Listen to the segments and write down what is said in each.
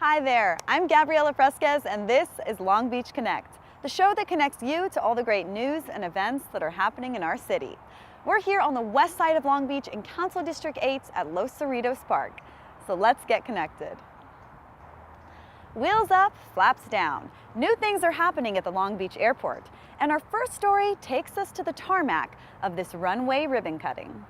Hi there, I'm Gabriela Fresquez and this is Long Beach Connect, the show that connects you to all the great news and events that are happening in our city. We're here on the west side of Long Beach in Council District 8 at Los Cerritos Park, so let's get connected. Wheels up, flaps down. New things are happening at the Long Beach Airport, and our first story takes us to the tarmac of this runway ribbon cutting.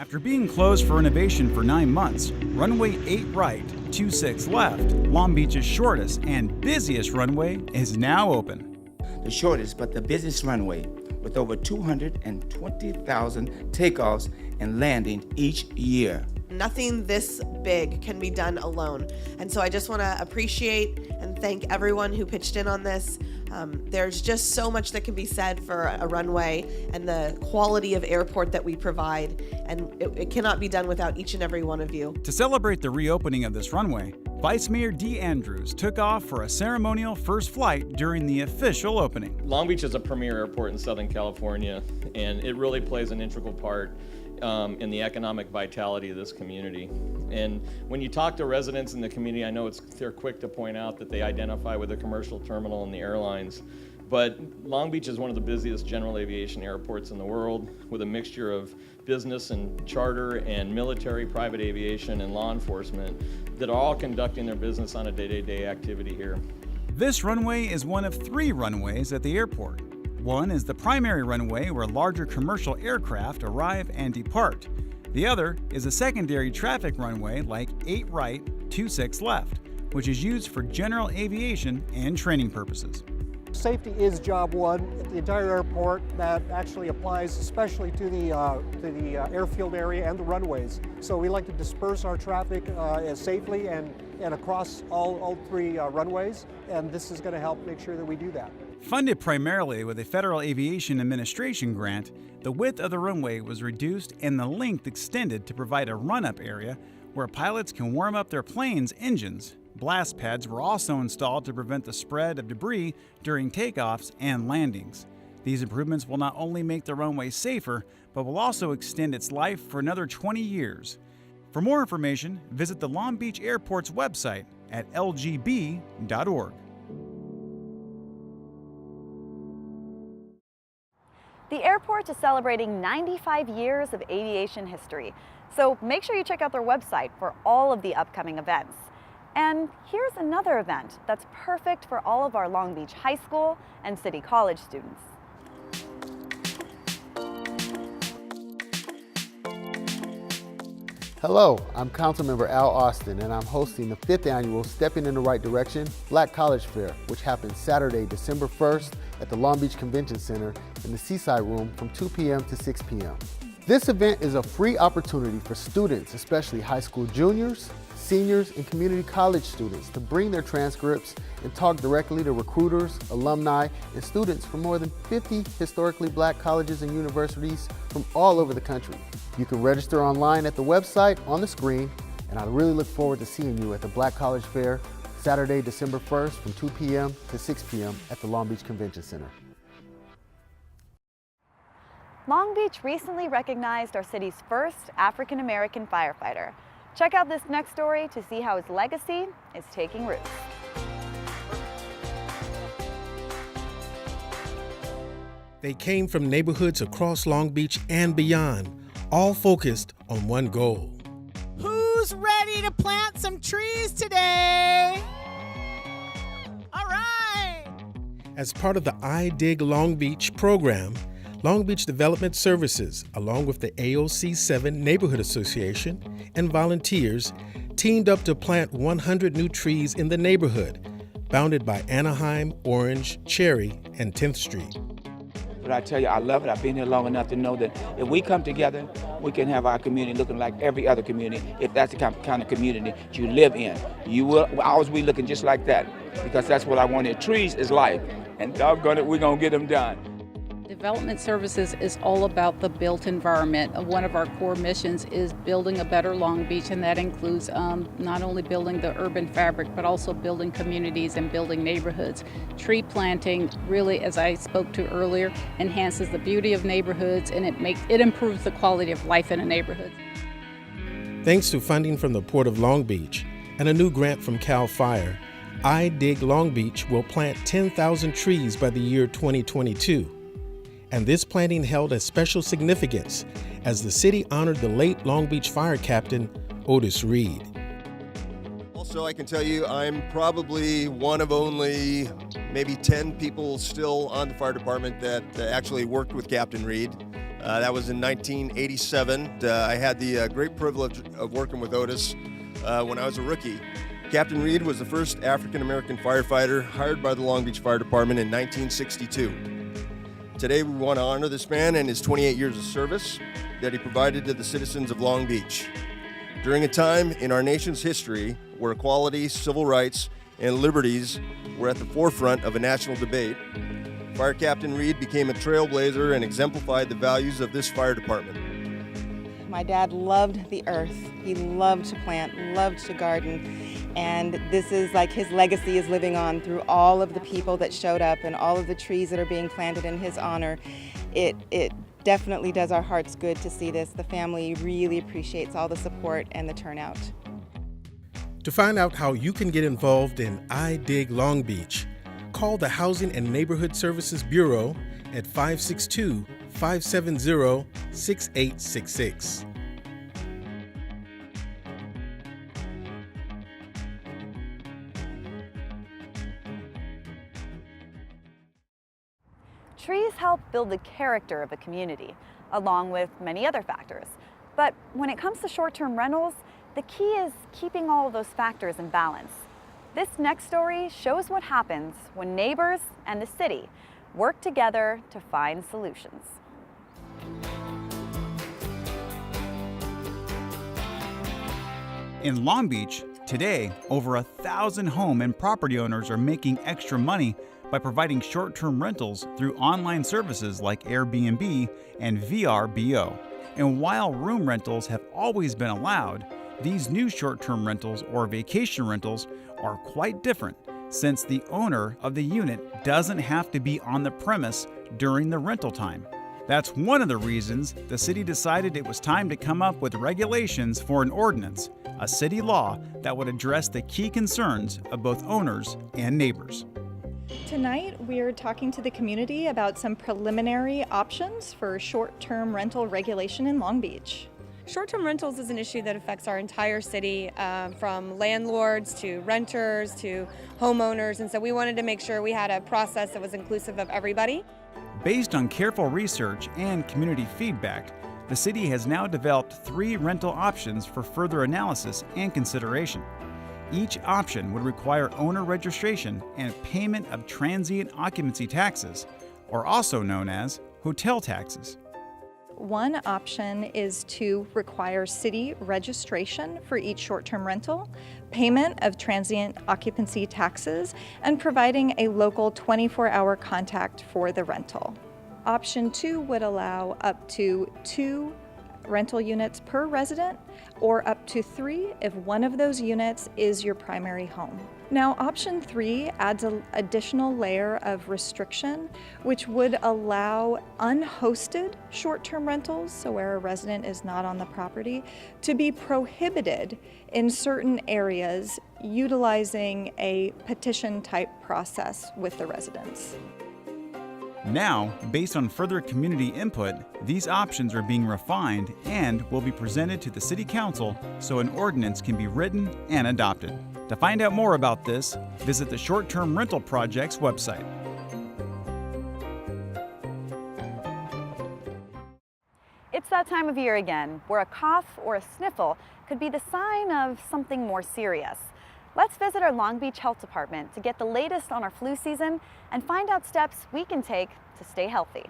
After being closed for renovation for 9 months, runway 8 right, 26 left, Long Beach's shortest and busiest runway is now open. The shortest but the busiest runway, with over 220,000 takeoffs and landings each year. Nothing this big can be done alone. And so I just want to appreciate and thank everyone who pitched in on this. There's just so much that can be said for a runway and the quality of airport that we provide, and it cannot be done without each and every one of you. To celebrate the reopening of this runway, Vice Mayor Dee Andrews took off for a ceremonial first flight during the official opening. Long Beach is a premier airport in Southern California, and it really plays an integral part in the economic vitality of this community. And when you talk to residents in the community, I know they're quick to point out that they identify with the commercial terminal and the airlines, but Long Beach is one of the busiest general aviation airports in the world, with a mixture of business and charter and military, private aviation, and law enforcement that are all conducting their business on a day-to-day activity here. This runway is one of 3 runways at the airport. One is the primary runway where larger commercial aircraft arrive and depart. The other is a secondary traffic runway like 8 right, 26 left, which is used for general aviation and training purposes. Safety is job one at the entire airport. That actually applies especially to the airfield area and the runways. So we like to disperse our traffic as safely and across all 3 runways, and this is going to help make sure that we do that. Funded primarily with a Federal Aviation Administration grant, the width of the runway was reduced and the length extended to provide a run-up area where pilots can warm up their plane's engines. Blast pads were also installed to prevent the spread of debris during takeoffs and landings. These improvements will not only make the runway safer, but will also extend its life for another 20 years. For more information, visit the Long Beach Airport's website at lgb.org. The airport is celebrating 95 years of aviation history, so make sure you check out their website for all of the upcoming events. And here's another event that's perfect for all of our Long Beach High School and City College students. Hello, I'm Councilmember Al Austin, and I'm hosting the 5th annual Stepping in the Right Direction Black College Fair, which happens Saturday, December 1st at the Long Beach Convention Center in the Seaside Room from 2 p.m. to 6 p.m. This event is a free opportunity for students, especially high school juniors, seniors, and community college students, to bring their transcripts and talk directly to recruiters, alumni, and students from more than 50 historically black colleges and universities from all over the country. You can register online at the website on the screen, and I really look forward to seeing you at the Black College Fair Saturday, December 1st from 2 p.m. to 6 p.m. at the Long Beach Convention Center. Long Beach recently recognized our city's first African-American firefighter. Check out this next story to see how his legacy is taking roots. They came from neighborhoods across Long Beach and beyond, all focused on one goal. Who's ready to plant some trees today? All right! As part of the I Dig Long Beach program, Long Beach Development Services, along with the AOC 7 Neighborhood Association and volunteers, teamed up to plant 100 new trees in the neighborhood, bounded by Anaheim, Orange, Cherry, and 10th Street. But I tell you, I love it. I've been here long enough to know that if we come together, we can have our community looking like every other community, if that's the kind of community you live in. You will always be looking just like that, because that's what I want here. Trees is life, and doggone it, we're going to get them done. Development Services is all about the built environment. One of our core missions is building a better Long Beach, and that includes not only building the urban fabric, but also building communities and building neighborhoods. Tree planting really, as I spoke to earlier, enhances the beauty of neighborhoods, and it improves the quality of life in a neighborhood. Thanks to funding from the Port of Long Beach and a new grant from CAL FIRE, iDig Long Beach will plant 10,000 trees by the year 2022. And this planting held a special significance as the city honored the late Long Beach Fire Captain, Otis Reed. Also, I can tell you I'm probably one of only maybe 10 people still on the fire department that actually worked with Captain Reed. That was in 1987. I had the great privilege of working with Otis when I was a rookie. Captain Reed was the first African-American firefighter hired by the Long Beach Fire Department in 1962. Today we want to honor this man and his 28 years of service that he provided to the citizens of Long Beach. During a time in our nation's history where equality, civil rights, and liberties were at the forefront of a national debate, Fire Captain Reed became a trailblazer and exemplified the values of this fire department. My dad loved the earth. He loved to plant, loved to garden, and this is like his legacy is living on through all of the people that showed up and all of the trees that are being planted in his honor. It definitely does our hearts good to see this. The family really appreciates all the support and the turnout. To find out how you can get involved in iDig Long Beach, call the Housing and Neighborhood Services Bureau at 562-570-6866. Trees help build the character of a community, along with many other factors. But when it comes to short-term rentals, the key is keeping all of those factors in balance. This next story shows what happens when neighbors and the city work together to find solutions. In Long Beach, today, over 1,000 home and property owners are making extra money by providing short-term rentals through online services like Airbnb and VRBO. And while room rentals have always been allowed, these new short-term rentals or vacation rentals are quite different, since the owner of the unit doesn't have to be on the premise during the rental time. That's one of the reasons the city decided it was time to come up with regulations for an ordinance, a city law that would address the key concerns of both owners and neighbors. Tonight, we're talking to the community about some preliminary options for short-term rental regulation in Long Beach. Short-term rentals is an issue that affects our entire city, from landlords to renters to homeowners, and so we wanted to make sure we had a process that was inclusive of everybody. Based on careful research and community feedback, the city has now developed 3 rental options for further analysis and consideration. Each option would require owner registration and payment of transient occupancy taxes, or also known as hotel taxes. One option is to require city registration for each short-term rental, payment of transient occupancy taxes, and providing a local 24-hour contact for the rental. Option 2 would allow up to 2 rental units per resident, or up to 3 if one of those units is your primary home. Now, option 3 adds an additional layer of restriction, which would allow unhosted short-term rentals, so where a resident is not on the property, to be prohibited in certain areas utilizing a petition-type process with the residents. Now, based on further community input, these options are being refined and will be presented to the City Council so an ordinance can be written and adopted. To find out more about this, visit the Short-Term Rental Project's website. It's that time of year again, where a cough or a sniffle could be the sign of something more serious. Let's visit our Long Beach Health Department to get the latest on our flu season and find out steps we can take to stay healthy.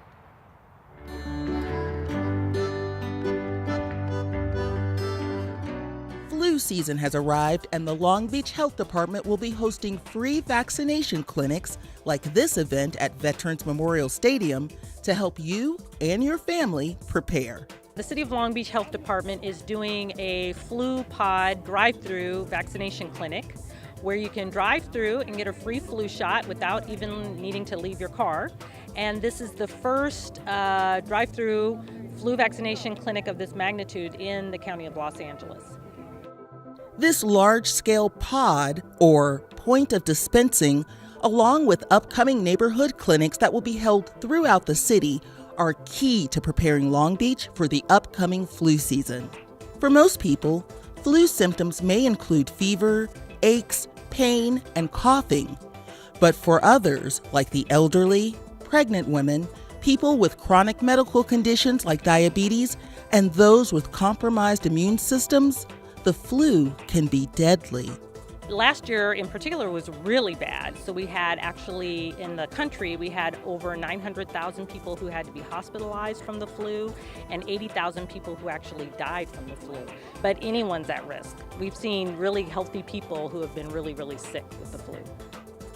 Flu season has arrived, and the Long Beach Health Department will be hosting free vaccination clinics like this event at Veterans Memorial Stadium to help you and your family prepare. The City of Long Beach Health Department is doing a flu pod drive-through vaccination clinic where you can drive through and get a free flu shot without even needing to leave your car. And this is the first drive-through flu vaccination clinic of this magnitude in the County of Los Angeles. This large-scale pod, or point of dispensing, along with upcoming neighborhood clinics that will be held throughout the city, are key to preparing Long Beach for the upcoming flu season. For most people, flu symptoms may include fever, aches, pain, and coughing. But for others, like the elderly, pregnant women, people with chronic medical conditions like diabetes, and those with compromised immune systems, the flu can be deadly. Last year in particular was really bad. So we had actually in the country, we had over 900,000 people who had to be hospitalized from the flu and 80,000 people who actually died from the flu. But anyone's at risk. We've seen really healthy people who have been really, really sick with the flu.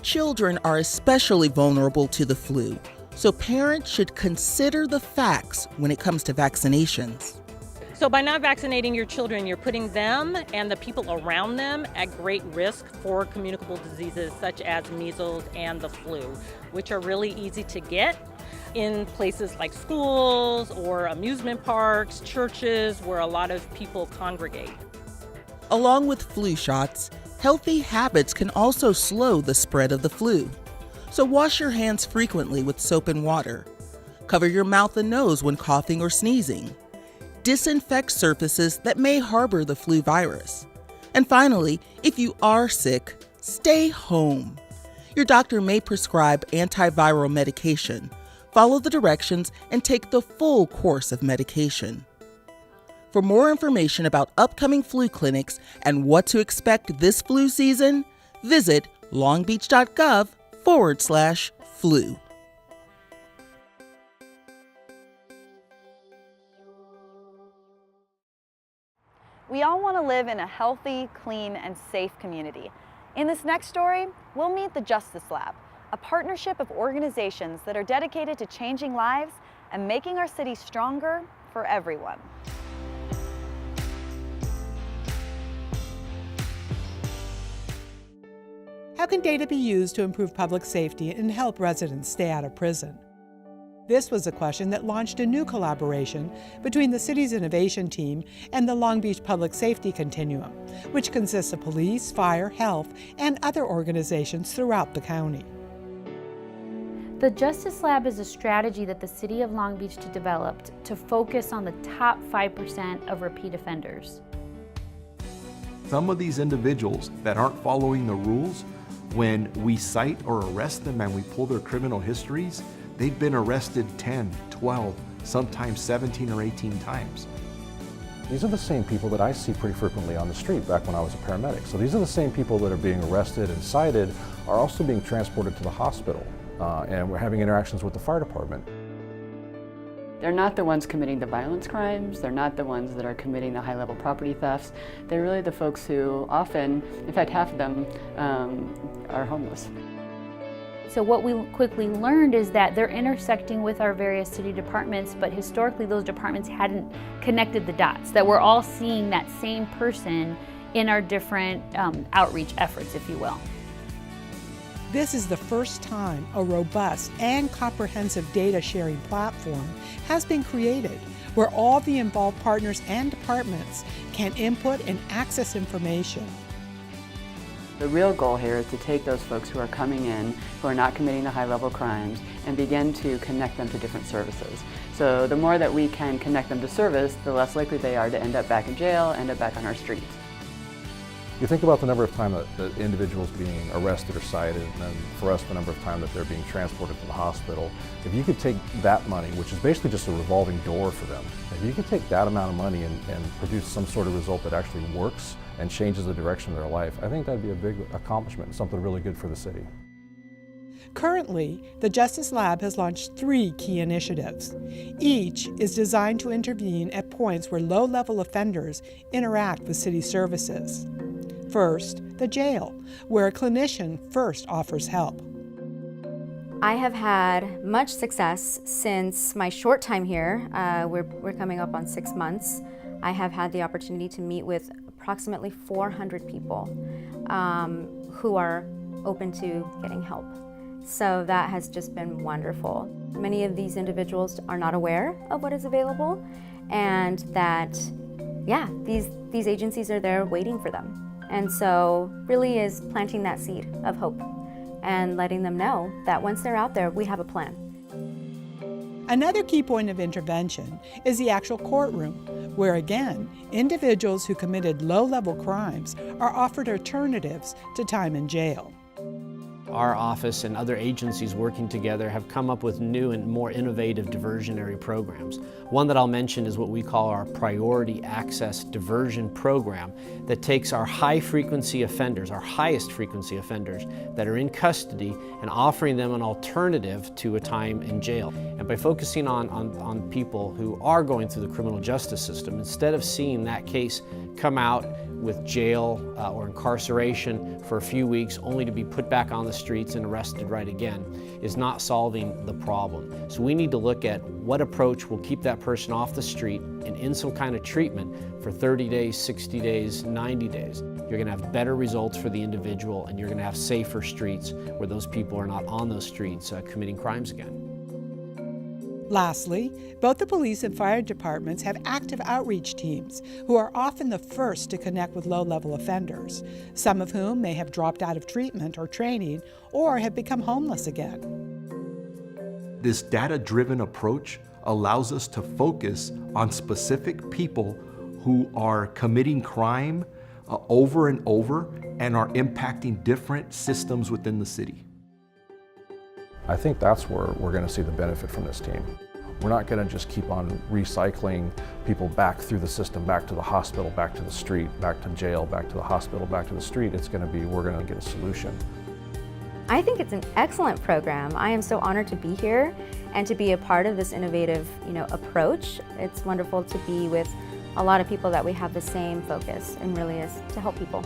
Children are especially vulnerable to the flu, so parents should consider the facts when it comes to vaccinations. So by not vaccinating your children, you're putting them and the people around them at great risk for communicable diseases such as measles and the flu, which are really easy to get in places like schools or amusement parks, churches, where a lot of people congregate. Along with flu shots, healthy habits can also slow the spread of the flu. So wash your hands frequently with soap and water. Cover your mouth and nose when coughing or sneezing. Disinfect surfaces that may harbor the flu virus. And finally, if you are sick, stay home. Your doctor may prescribe antiviral medication. Follow the directions and take the full course of medication. For more information about upcoming flu clinics and what to expect this flu season, visit longbeach.gov/flu. We all want to live in a healthy, clean, and safe community. In this next story, we'll meet the Justice Lab, a partnership of organizations that are dedicated to changing lives and making our city stronger for everyone. How can data be used to improve public safety and help residents stay out of prison? This was a question that launched a new collaboration between the city's innovation team and the Long Beach Public Safety Continuum, which consists of police, fire, health, and other organizations throughout the county. The Justice Lab is a strategy that the City of Long Beach developed to focus on the top 5% of repeat offenders. Some of these individuals that aren't following the rules, when we cite or arrest them and we pull their criminal histories, they've been arrested 10, 12, sometimes 17 or 18 times. These are the same people that I see pretty frequently on the street back when I was a paramedic. So these are the same people that are being arrested and cited are also being transported to the hospital. And we're having interactions with the fire department. They're not the ones committing the violence crimes, they're not the ones that are committing the high-level property thefts. They're really the folks who often, in fact half of them, are homeless. So what we quickly learned is that they're intersecting with our various city departments, but historically those departments hadn't connected the dots, that we're all seeing that same person in our different outreach efforts, if you will. This is the first time a robust and comprehensive data sharing platform has been created, where all the involved partners and departments can input and access information. The real goal here is to take those folks who are coming in, who are not committing the high-level crimes, and begin to connect them to different services. So the more that we can connect them to service, the less likely they are to end up back in jail, end up back on our streets. You think about the number of times that individuals being arrested or cited, and then for us the number of times that they're being transported to the hospital. If you could take that money, which is basically just a revolving door for them, if you could take that amount of money and produce some sort of result that actually works and changes the direction of their life, I think that'd be a big accomplishment, something really good for the city. Currently, the Justice Lab has launched 3 key initiatives. Each is designed to intervene at points where low-level offenders interact with city services. First, the jail, where a clinician first offers help. I have had much success since my short time here. We're coming up on 6 months. I have had the opportunity to meet with approximately 400 people who are open to getting help. So that has just been wonderful. Many of these individuals are not aware of what is available, and that, these agencies are there waiting for them. And so really is planting that seed of hope and letting them know that once they're out there, we have a plan. Another key point of intervention is the actual courtroom, where again, individuals who committed low-level crimes are offered alternatives to time in jail. Our office and other agencies working together have come up with new and more innovative diversionary programs. One that I'll mention is what we call our Priority Access Diversion Program that takes our high-frequency offenders, our highest frequency offenders that are in custody, and offering them an alternative to a time in jail. And by focusing on people who are going through the criminal justice system, instead of seeing that case come out with jail or incarceration for a few weeks only to be put back on the streets and arrested right again, is not solving the problem. So we need to look at what approach will keep that person off the street and in some kind of treatment for 30 days, 60 days, 90 days. You're gonna have better results for the individual, and you're gonna have safer streets where those people are not on those streets committing crimes again. Lastly, both the police and fire departments have active outreach teams who are often the first to connect with low-level offenders, some of whom may have dropped out of treatment or training or have become homeless again. This data-driven approach allows us to focus on specific people who are committing crime over and over and are impacting different systems within the city. I think that's where we're going to see the benefit from this team. We're not going to just keep on recycling people back through the system, back to the hospital, back to the street, back to jail, back to the hospital, back to the street. It's going to be, we're going to get a solution. I think it's an excellent program. I am so honored to be here and to be a part of this innovative, approach. It's wonderful to be with a lot of people that we have the same focus, and really is to help people.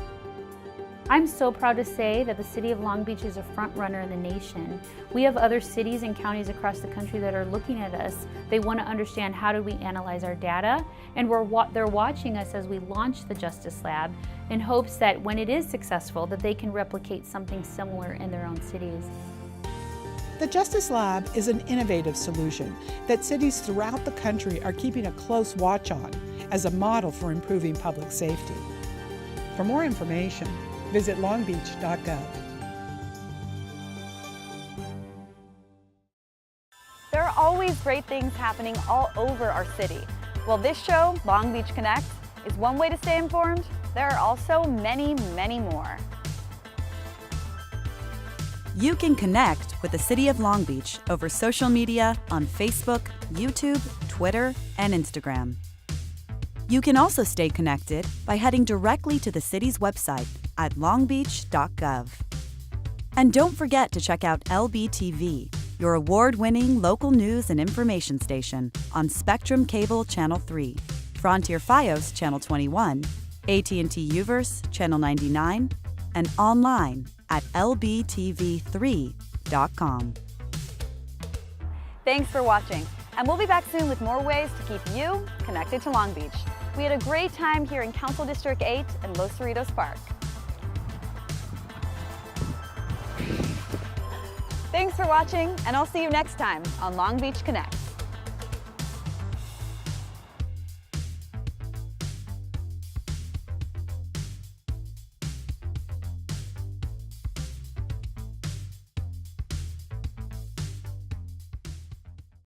I'm so proud to say that the City of Long Beach is a front runner in the nation. We have other cities and counties across the country that are looking at us. They want to understand how do we analyze our data, and they're watching us as we launch the Justice Lab in hopes that when it is successful, that they can replicate something similar in their own cities. The Justice Lab is an innovative solution that cities throughout the country are keeping a close watch on as a model for improving public safety. For more information, visit longbeach.gov. There are always great things happening all over our city. Well, this show, Long Beach Connect, is one way to stay informed. There are also many, many more. You can connect with the City of Long Beach over social media on Facebook, YouTube, Twitter, and Instagram. You can also stay connected by heading directly to the city's website at longbeach.gov. And don't forget to check out LBTV, your award-winning local news and information station on Spectrum Cable Channel 3, Frontier Fios Channel 21, AT&T Uverse Channel 99, and online at lbtv3.com. Thanks for watching, and we'll be back soon with more ways to keep you connected to Long Beach. We had a great time here in Council District 8 and Los Cerritos Park. Thanks for watching, and I'll see you next time on Long Beach Connect.